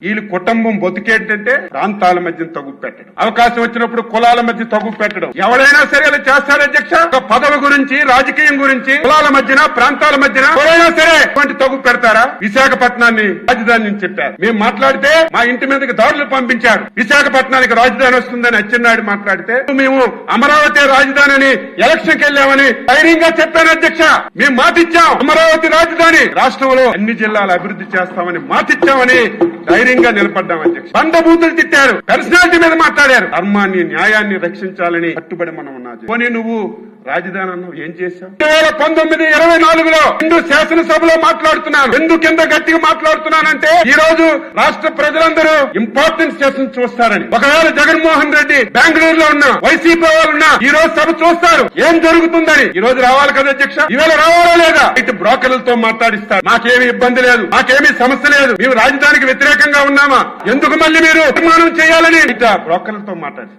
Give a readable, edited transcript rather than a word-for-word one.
వీళ్ళ కుటుంబం బతికేంటంటే ప్రాంతాల మధ్య తగ్గు పెట్టడం, అవకాశం వచ్చినప్పుడు కులాల మధ్య తగ్గు పెట్టడం. ఎవరైనా సరే ఇలా చేస్తారు అధ్యక్ష. ఒక పదవి గురించి, రాజకీయం గురించి, కులాల మధ్యన, ప్రాంతాల మధ్యన ఎవరైనా సరే అటువంటి తగ్గు పెడతారా? విశాఖపట్నాన్ని రాజధాని చెప్పారు. మేము మాట్లాడితే మా ఇంటి మీదకి దాడులు పంపించారు. విశాఖపట్నానికి రాజధాని వస్తుందని అచ్చెన్నాయుడు మాట్లాడితే మేము అమరావతి రాజధాని అని ఎలక్షన్ కి వెళ్ళామని ధైర్యంగా చెప్పాను అధ్యక్ష. మేము మాటిచ్చాం, అమరావతి రాజధాని రాష్ట్రంలో అన్ని జిల్లాలు అభివృద్ధి చేస్తామని మాటిచ్చామని ధైర్యంగా నిలబడ్డాం అధ్యక్ష. బండబూతులు తిట్టారు, పర్సనాలిటీ మీద మాట్లాడారు. ధర్మాన్ని, న్యాయాన్ని రక్షించాలని కట్టుబడి మనం ఉన్నాం. పోనీ నువ్వు రాజధాని అన్నావు, ఏం చేశావు? 2019-24లో రెండు శాసనసభలో మాట్లాడుతున్నాను. ఎందుకింత గట్టిగా మాట్లాడుతున్నానంటే ఈ రోజు రాష్ట్ర ప్రజలందరూ ఇంపార్టెన్స్ సెషన్ చూస్తారని. ఒకవేళ జగన్మోహన్ రెడ్డి బెంగళూరులో ఉన్నా, వైసీపీ వాళ్ళు ఉన్నా ఈ రోజు సభ చూస్తారు ఏం జరుగుతుందని. ఈ రోజు రావాలి కదా అధ్యక్ష, ఈవేళ రావాలా లేదా? ఇటు బ్రోకర్లతో మాట్లాడిస్తారు. మాకేమీ ఇబ్బంది లేదు, మాకేమీ సమస్య లేదు, మేము రాజధానికి వ్యతిరేకంగా ఉన్నామా, ఎందుకు మళ్ళీ మీరు నిర్మాణం చేయాలని ఇట్లా బ్రోకర్లతో మాట్లాడి